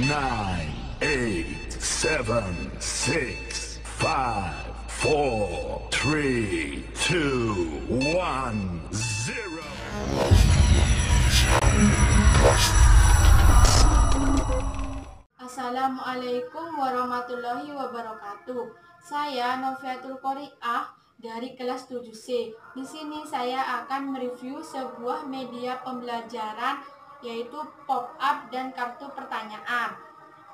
nine, eight, seven, six, five, four, three, two, one, zero. Assalamualaikum warahmatullahi wabarakatuh. Saya Noviatul Qori'ah dari kelas 7C. Di sini saya akan mereview sebuah media pembelajaran yaitu pop-up dan kartu pertanyaan.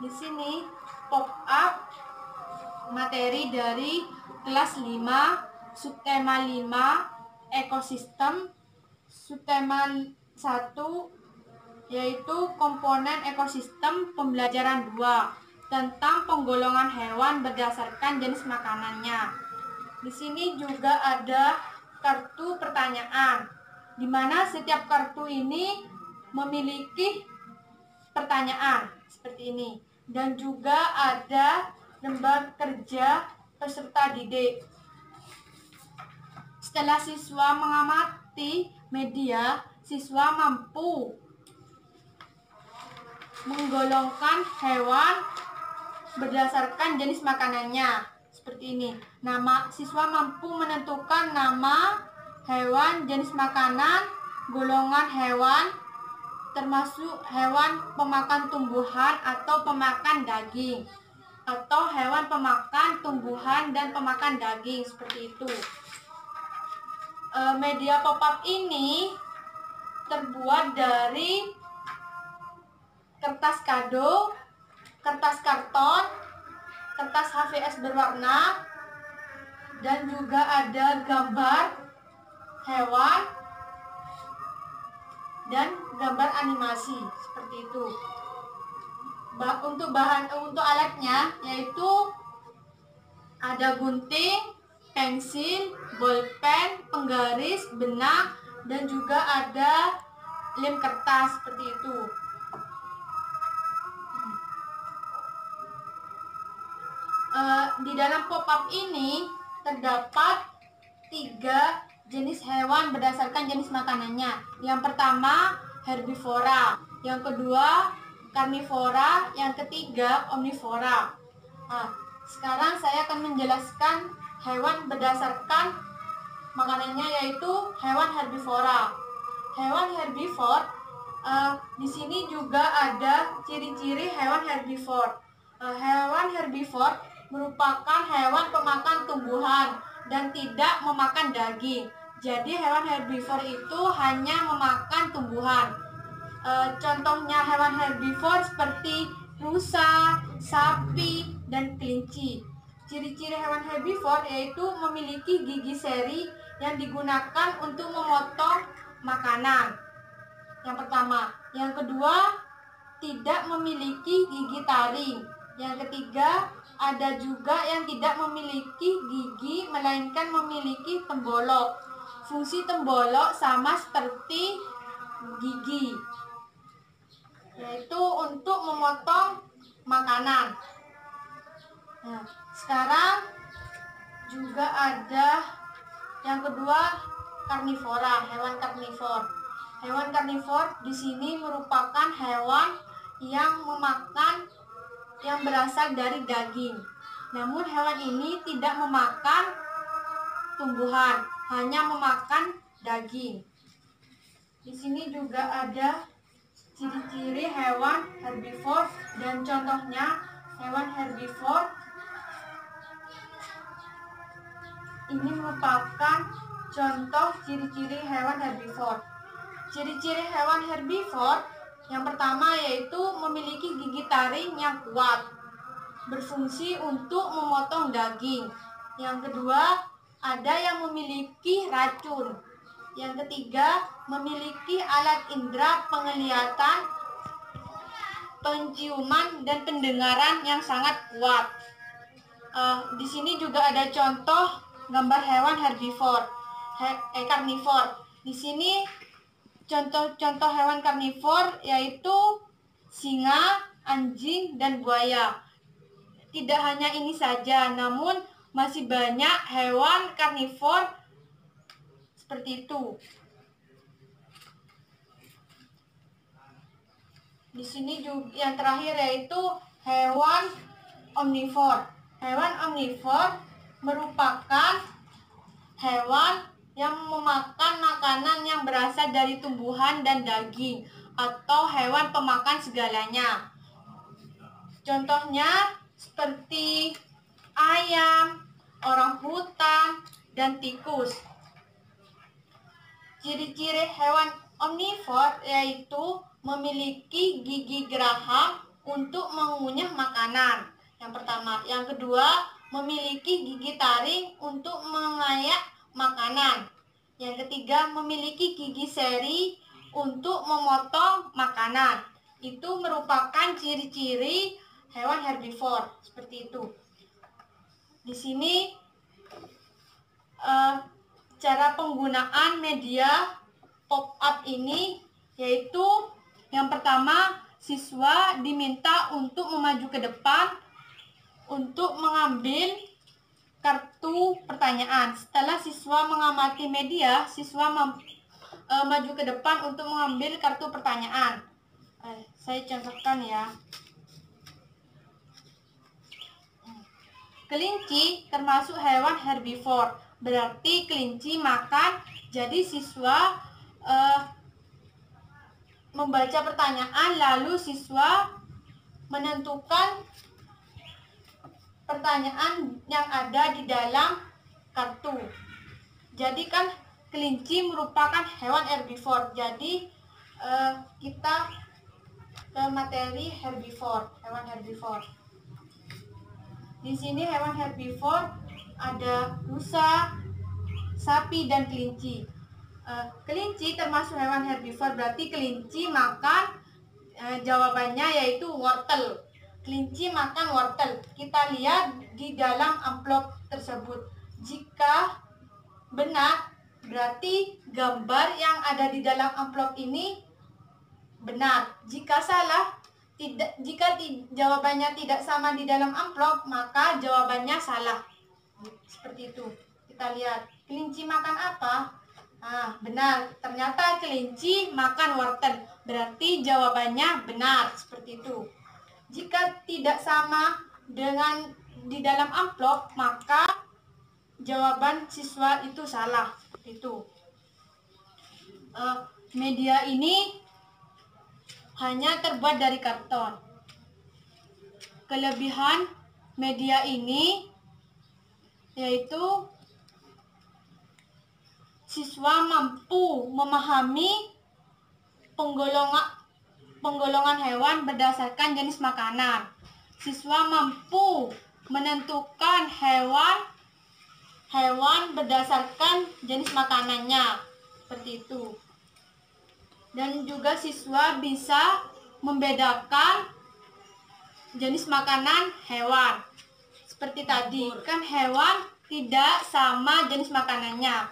Di sini pop-up materi dari kelas 5, subtema 5, ekosistem, subtema 1 yaitu komponen ekosistem, pembelajaran 2 tentang penggolongan hewan berdasarkan jenis makanannya. Di sini juga ada kartu pertanyaan, di mana setiap kartu ini memiliki pertanyaan seperti ini, dan juga ada lembar kerja peserta didik. Setelah siswa mengamati media, siswa mampu menggolongkan hewan berdasarkan jenis makanannya seperti ini. Siswa mampu menentukan nama hewan, jenis makanan, golongan hewan, termasuk hewan pemakan tumbuhan atau pemakan daging, atau hewan pemakan tumbuhan dan pemakan daging seperti itu. Media pop-up ini terbuat dari kertas kado, kertas karton, kertas HVS berwarna, dan juga ada gambar hewan dan gambar animasi seperti itu. Untuk alatnya yaitu ada gunting, pensil, bolpen, penggaris, benang, dan juga ada lem kertas seperti itu. Di dalam pop-up ini terdapat 3 jenis hewan berdasarkan jenis makanannya. Yang pertama herbivora, yang kedua karnivora, yang ketiga omnivora. Sekarang saya akan menjelaskan hewan berdasarkan makanannya, yaitu hewan herbivora. Hewan herbivor, di sini juga ada ciri-ciri hewan herbivor. Hewan herbivor merupakan hewan pemakan tumbuhan dan tidak memakan daging. Jadi hewan herbivor itu hanya memakan tumbuhan. Contohnya hewan herbivor seperti rusa, sapi, dan kelinci. Ciri-ciri hewan herbivor yaitu memiliki gigi seri yang digunakan untuk memotong makanan. Yang pertama. Yang kedua, tidak memiliki gigi taring. Yang ketiga, ada juga yang tidak memiliki gigi, melainkan memiliki tembolok. Fungsi tembolok sama seperti gigi, yaitu untuk memotong makanan. Sekarang juga ada yang kedua, karnivora, hewan karnivor. Hewan karnivor di sini merupakan hewan yang berasal dari daging. Namun hewan ini tidak memakan tumbuhan, hanya memakan daging. Di sini juga ada ciri-ciri hewan herbivor dan contohnya hewan herbivor ini merupakan contoh ciri-ciri hewan herbivor. Ciri-ciri hewan herbivor yang pertama yaitu memiliki gigi taring yang kuat, berfungsi untuk memotong daging. Yang kedua, ada yang memiliki racun. Yang ketiga, memiliki alat indera penglihatan, penciuman, dan pendengaran yang sangat kuat. Di sini juga ada contoh gambar hewan herbivor, karnivor. Di sini contoh hewan karnivor yaitu singa, anjing, dan buaya. Tidak hanya ini saja, namun masih banyak hewan karnivor seperti itu. Di sini juga yang terakhir yaitu hewan omnivor. Hewan omnivor merupakan hewan yang memakan makanan yang berasal dari tumbuhan dan daging atau hewan pemakan segalanya. Contohnya seperti ayam, orang hutan, dan tikus. Ciri-ciri hewan omnivor yaitu memiliki gigi geraham untuk mengunyah makanan. Yang pertama. Yang kedua, memiliki gigi taring untuk mengayak makanan. Yang ketiga, memiliki gigi seri untuk memotong makanan. Itu merupakan ciri-ciri hewan herbivor seperti itu. Di sini cara penggunaan media pop-up ini yaitu yang pertama, siswa diminta untuk memaju ke depan untuk mengambil kartu pertanyaan. Setelah siswa mengamati media, siswa maju ke depan untuk mengambil kartu pertanyaan. Saya contohkan ya. Kelinci termasuk hewan herbivor, berarti kelinci makan. Jadi siswa membaca pertanyaan, lalu siswa menentukan pertanyaan yang ada di dalam kartu. Jadi kan kelinci merupakan hewan herbivor. Jadi kita ke materi herbivor, hewan herbivor. Di sini hewan herbivor ada rusa, sapi, dan kelinci. Kelinci termasuk hewan herbivor, berarti kelinci makan, jawabannya yaitu wortel. Kelinci makan wortel. Kita lihat di dalam amplop tersebut. Jika benar, berarti gambar yang ada di dalam amplop ini benar. Jika salah, jika jawabannya tidak sama di dalam amplop, maka jawabannya salah. Seperti itu. Kita lihat, kelinci makan apa? Benar, ternyata kelinci makan wortel. Berarti jawabannya benar, seperti itu. Jika tidak sama dengan di dalam amplop, maka jawaban siswa itu salah, seperti itu. Media ini hanya terbuat dari karton. Kelebihan media ini yaitu siswa mampu memahami penggolongan hewan berdasarkan jenis makanan. Siswa mampu menentukan hewan berdasarkan jenis makanannya, seperti itu. Dan juga siswa bisa membedakan jenis makanan hewan. Seperti tadi, kan hewan tidak sama jenis makanannya.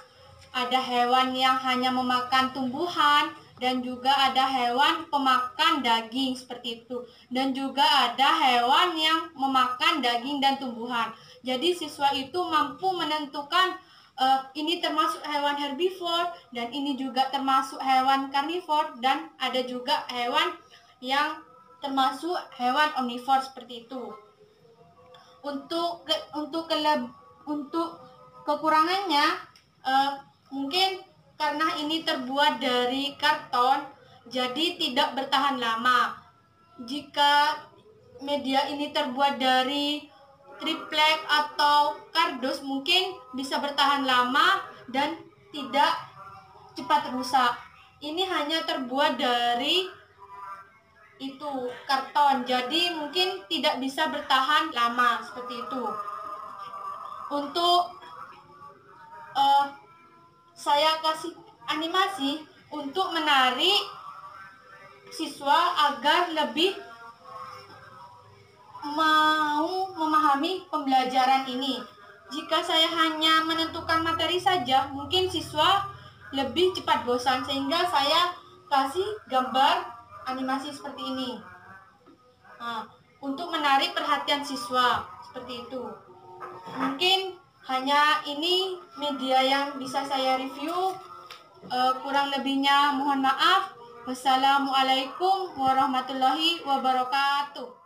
Ada hewan yang hanya memakan tumbuhan, dan juga ada hewan pemakan daging, seperti itu. Dan juga ada hewan yang memakan daging dan tumbuhan. Jadi siswa itu mampu menentukan ini termasuk hewan herbivor, dan ini juga termasuk hewan karnivor, dan ada juga hewan yang termasuk hewan omnivor, seperti itu. Untuk kekurangannya, mungkin karena ini terbuat dari karton, jadi tidak bertahan lama. Jika media ini terbuat dari triplek atau kardus, mungkin bisa bertahan lama dan tidak cepat rusak. Ini hanya terbuat dari karton, jadi mungkin tidak bisa bertahan lama, seperti itu. Untuk saya kasih animasi untuk menarik siswa agar lebih mau memahami pembelajaran ini. Jika saya hanya menentukan materi saja, mungkin siswa lebih cepat bosan, sehingga saya kasih gambar animasi seperti ini. Untuk menarik perhatian siswa, seperti itu. Mungkin hanya ini media yang bisa saya review. Kurang lebihnya mohon maaf. Wassalamualaikum warahmatullahi wabarakatuh.